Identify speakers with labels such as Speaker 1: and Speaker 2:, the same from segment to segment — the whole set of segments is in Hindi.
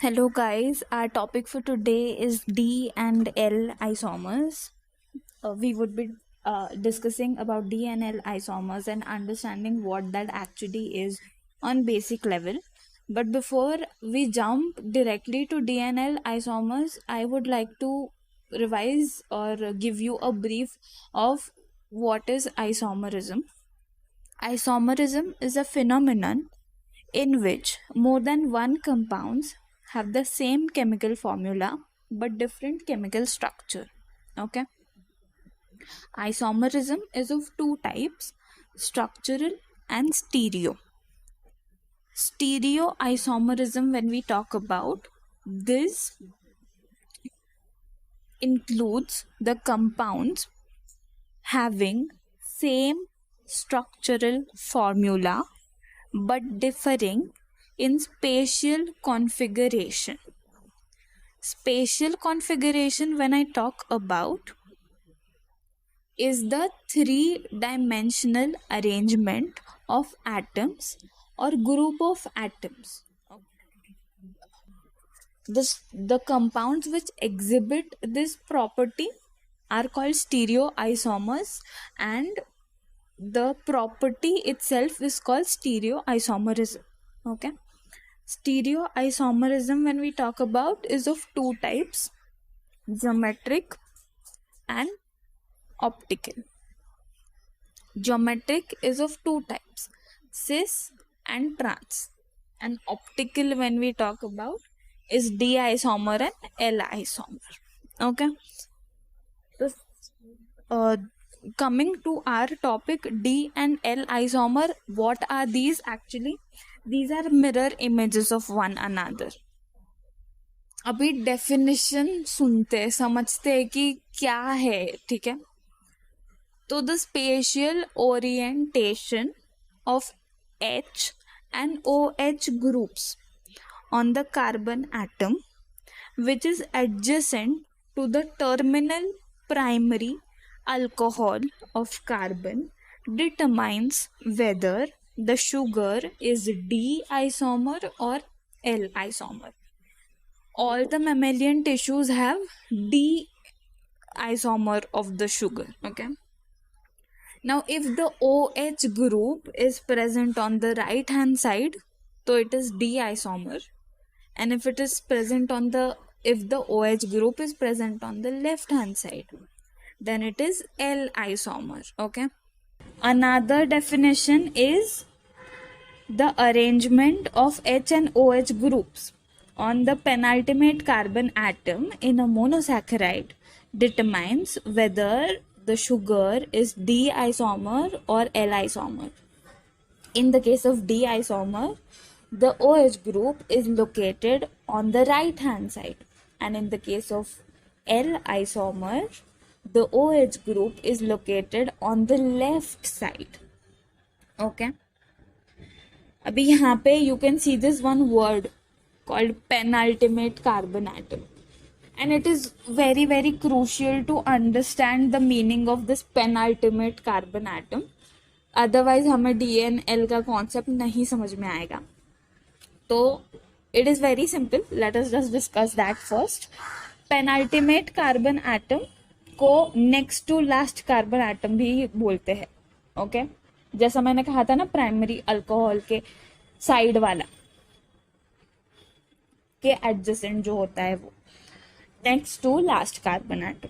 Speaker 1: Hello, guys. Our topic for today is D and L isomers. We would be discussing about D and L isomers and understanding what that actually is on basic level. But before we jump directly to D and L isomers, I would like to revise or give you a brief of what is isomerism. Isomerism is a phenomenon in which more than one compounds have the same chemical formula but different chemical structure. Okay, isomerism is of two types: structural and stereo. Stereo isomerism, when we talk about this, includes the compounds having same structural formula but differing in spatial configuration. Spatial configuration, when I talk about, is the three-dimensional arrangement of atoms or group of atoms. The compounds which exhibit this property are called stereoisomers, and the property itself is called stereoisomerism. Okay, stereoisomerism, when we talk about, is of two types: geometric and optical. Geometric is of two types: cis and trans. And optical, when we talk about, is D isomer and L isomer. Okay, so coming to our topic, D and L isomer, what are these actually? These are mirror images of one another. अभी डेफिनेशन सुनते समझते हैं कि क्या है, ठीक है? तो the spatial orientation of H and OH groups on the carbon atom, which is adjacent to the terminal primary alcohol of carbon, determines whether the sugar is D isomer or L isomer. All the mammalian tissues have D isomer of the sugar. Okay, now if the OH group is present on the right hand side, so it is D isomer, and if it is present on the if the OH group is present on the left hand side, then it is L isomer. Okay, another definition is the arrangement of H and OH groups on the penultimate carbon atom in a monosaccharide determines whether the sugar is D isomer or L isomer. In the case of D isomer, the OH group is located on the right hand side, and in the case of L isomer, the OH group is located on the left side. Okay, अभी यहाँ पे you can see this one word called penultimate carbon atom, and it is very very crucial to understand the meaning of this penultimate carbon atom. Otherwise हमें DNL का कॉन्सेप्ट नहीं समझ में आएगा. तो it is very simple, let us just discuss that first. Penultimate carbon atom को next to last carbon atom भी बोलते हैं. ओके, जैसा मैंने कहा था ना, प्राइमरी अल्कोहल के साइड वाला के एडजेसेंट जो होता है वो next to last carbon atom,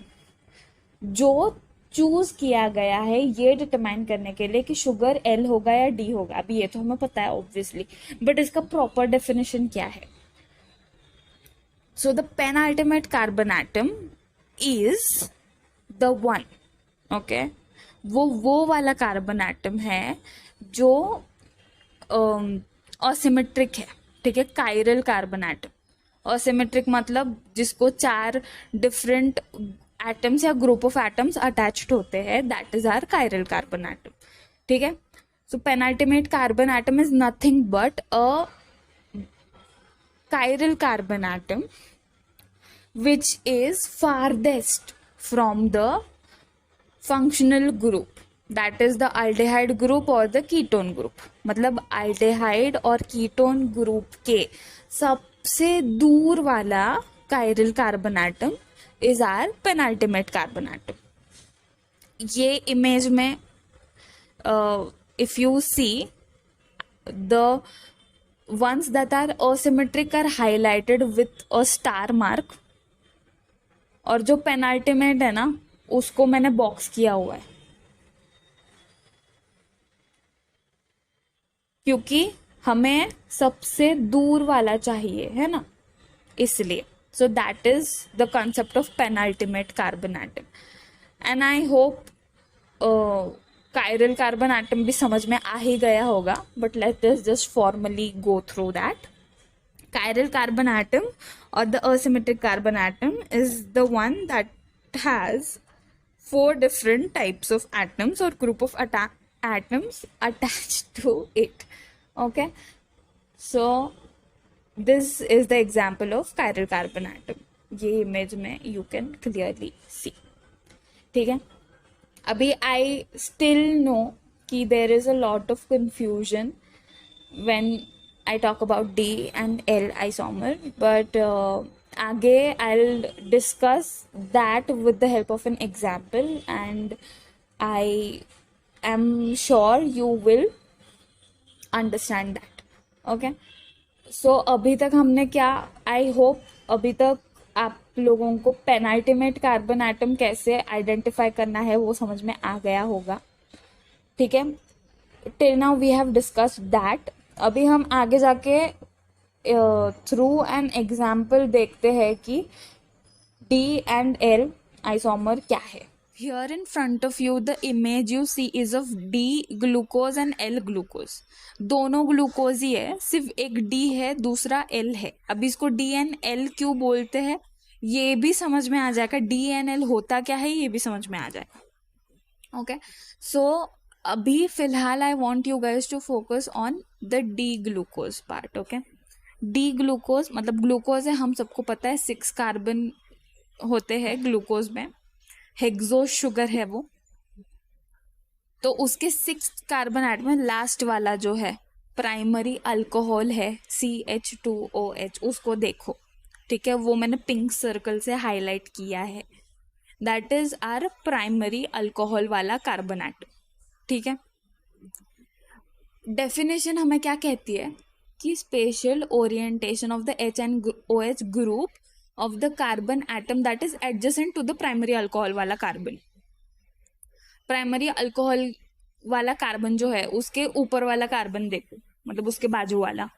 Speaker 1: जो चूज किया गया है ये डिटरमाइन करने के लिए कि शुगर L होगा या D होगा. अभी ये तो हमें पता है ऑब्वियसली, बट इसका प्रॉपर डेफिनेशन क्या है? So the penultimate carbon atom is the one. Okay, वो वाला कार्बन एटम है जो असिमेट्रिक है. ठीक है, कायरल कार्बन एटम. असिमेट्रिक मतलब जिसको चार डिफरेंट एटम्स या ग्रुप ऑफ एटम्स अटैच्ड होते हैं, that is our chiral carbon atom. ठीक है, so penultimate carbon atom is nothing but a chiral carbon atom which is farthest from the functional group, that is the aldehyde group or the ketone group. मतलब aldehyde और ketone group के सबसे दूर वाला chiral carbon atom is our penultimate carbon atom. ये इमेज में if you see, the ones that are asymmetric are highlighted with a star mark, और जो पेनाल्टीमेट है ना उसको मैंने बॉक्स किया हुआ है, क्योंकि हमें सबसे दूर वाला चाहिए है ना, इसलिए. So that is the concept of penultimate carbon atom. And I hope chiral carbon atom भी समझ में आ ही गया होगा, but let us just formally go through that. Chiral carbon atom or the asymmetric carbon atom is the one that has 4 different types of atoms or group of atoms attached to it. Okay, so this is the example of chiral carbon atom. ये image में you can clearly see. ठीक है. अभी I still know कि there is a lot of confusion when I talk about D and L isomer, but आगे I'll discuss that with the help of an example, and I am sure you will understand that. Okay, so अभी तक हमने क्या, I hope अभी तक आप लोगों को पेनाल्टीमेट कार्बन एटम कैसे आइडेंटिफाई करना है वो समझ में आ गया होगा. ठीक है, till now we have discussed that. अभी हम आगे जाके थ्रू एन एग्जाम्पल देखते हैं कि डी एंड एल आइसोमर क्या है. Here in front of you the image you see is of D glucose and L glucose. दोनों ग्लूकोज ही है, सिर्फ एक डी है दूसरा एल है. अभी इसको डी एंड एल क्यों बोलते हैं ये भी समझ में आ जाएगा. डी एंड एल होता क्या है ये भी समझ में आ जाएगा. ओके, सो अभी फिलहाल I want you guys to focus on the D glucose part. Okay, D glucose मतलब ग्लूकोज है, हम सबको पता है 6 कार्बन होते हैं ग्लूकोज में, हेक्सो शुगर है वो. तो उसके 6 कार्बन एटम में लास्ट वाला जो है प्राइमरी अल्कोहल है CH2OH, उसको देखो. ठीक है, वो मैंने पिंक सर्कल से हाईलाइट किया है. That is our primary alcohol वाला कार्बन एटम. ठीक है, डेफिनेशन हमें क्या कहती है कि special orientation of the HNOH group of the carbon atom that is adjacent to the primary alcohol वाला कार्बन. प्राइमरी अल्कोहल वाला कार्बन जो है उसके ऊपर वाला कार्बन देखो, मतलब उसके बाजू वाला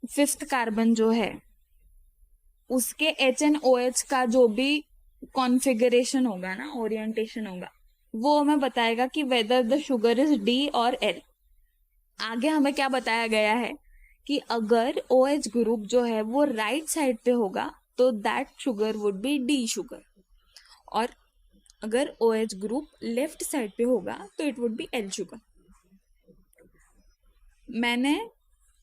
Speaker 1: 5th कार्बन जो है उसके HNOH का जो भी कॉन्फ़िगरेशन होगा ना, ओरिएंटेशन होगा, वो हमें बताएगा कि whether the sugar is D और एल. आगे हमें क्या बताया गया है कि अगर OH ग्रुप जो है वो राइट साइड पे होगा तो that sugar would be D sugar, और अगर OH ग्रुप लेफ्ट साइड पे होगा तो it would be L sugar. मैंने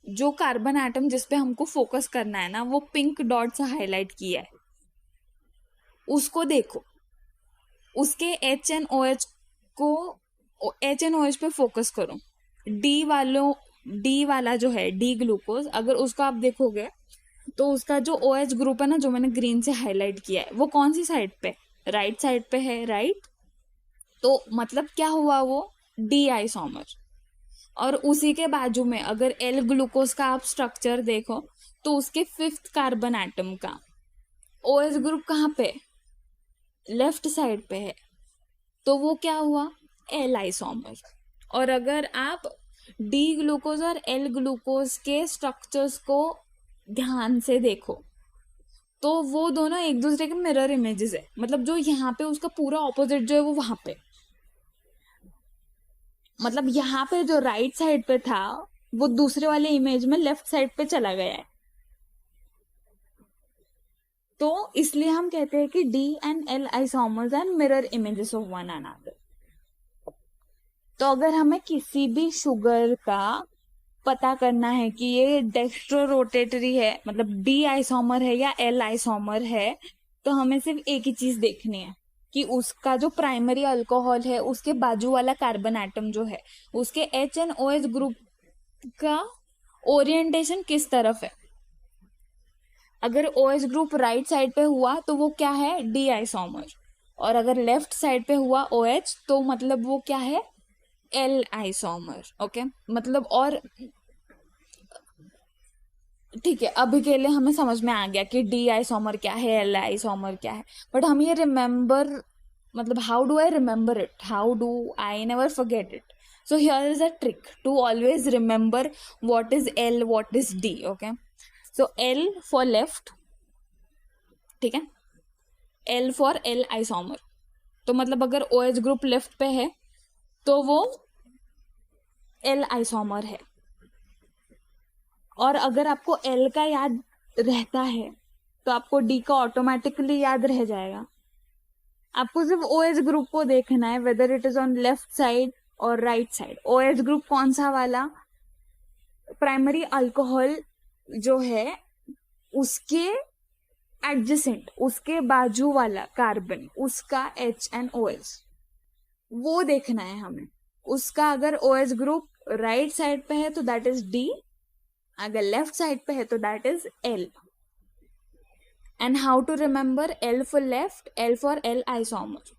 Speaker 1: जो कार्बन एटम जिस पे हमको फोकस करना है ना वो पिंक डॉट से हाईलाइट किया है, उसको देखो. उसके HNOH पे फोकस करो. डी वाला जो है डी ग्लूकोज, अगर उसको आप देखोगे तो उसका जो OH ग्रुप है ना जो मैंने ग्रीन से हाईलाइट किया है वो कौन सी साइड पे, राइट साइड पे है, राइट. तो मतलब क्या हुआ, वो डी आइसोमर. और उसी के बाजू में अगर एल ग्लूकोज का आप स्ट्रक्चर देखो तो उसके 5th कार्बन एटम का OH ग्रुप कहाँ पे, लेफ्ट साइड पे है, तो वो क्या हुआ, एल आइसोमर. और अगर आप डी ग्लूकोज और एल ग्लूकोज के स्ट्रक्चर्स को ध्यान से देखो तो वो दोनों एक दूसरे के मिरर इमेजेस है. मतलब जो यहाँ पे उसका पूरा ऑपोजिट जो है वो वहां पे, मतलब यहाँ पे जो राइट साइड पे था वो दूसरे वाले इमेज में लेफ्ट साइड पे चला गया है. तो इसलिए हम कहते हैं कि D and L isomers are mirror images of one another. तो अगर हमें किसी भी शुगर का पता करना है कि ये डेक्स्ट्रो रोटेटरी है, मतलब डी आइसोमर है या एल आइसोमर है, तो हमें सिर्फ एक ही चीज देखनी है कि उसका जो प्राइमरी अल्कोहल है उसके बाजू वाला कार्बन एटम जो है उसके HNOH ग्रुप का ओरिएंटेशन किस तरफ है. अगर OH ग्रुप राइट साइड पे हुआ तो वो क्या है, डी आइसोमर, और अगर लेफ्ट साइड पे हुआ OH तो मतलब वो क्या है, एल आइसोमर. ओके, मतलब, और ठीक है, अभी के लिए हमें समझ में आ गया कि डी आइसोमर क्या है, एल आइसोमर क्या है. बट हम ये रिमेंबर, मतलब how do I remember it, how do I never forget it. So here is a trick to always remember what is L, what is D. Okay, so L for left, ठीक है, एल फॉर एल आइसोमर. तो मतलब अगर OH ग्रुप लेफ्ट पे है तो वो एल आइसोमर है. और अगर आपको एल का याद रहता है तो आपको डी का ऑटोमेटिकली याद रह जाएगा. आपको सिर्फ OH ग्रुप को देखना है, whether it is on left side और राइट साइड. OH ग्रुप कौन सा वाला, प्राइमरी अल्कोहल जो है उसके एडजेसेंट, उसके बाजू वाला कार्बन, उसका HNOH, वो देखना है हमें. उसका अगर OH ग्रुप राइट साइड पे है तो दैट इज डी, अगर लेफ्ट साइड पे है तो that is L. And how to remember, L for left, L for L isomer.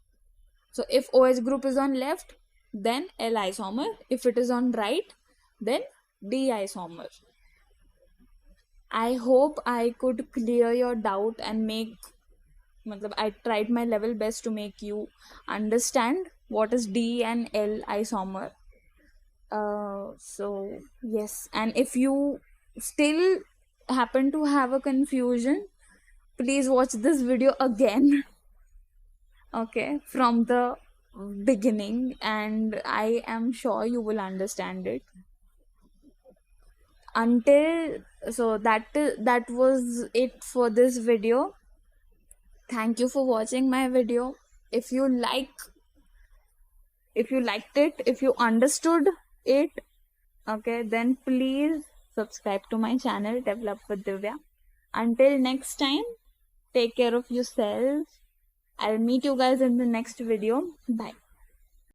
Speaker 1: So if OH group is on left, then L isomer. If it is on right, then D isomer. I hope I could clear your doubt and make, matlab, I tried my level best to make you understand what is D and L isomer. So yes, and if you still happen to have a confusion, please watch this video again. Okay, from the beginning, and I am sure you will understand it. So that was it for this video. Thank you for watching my video. If you liked it, if you understood it, okay, then please subscribe to my channel Develop with Divya. Until next time, take care of yourselves. I'll meet you guys in the next video. Bye.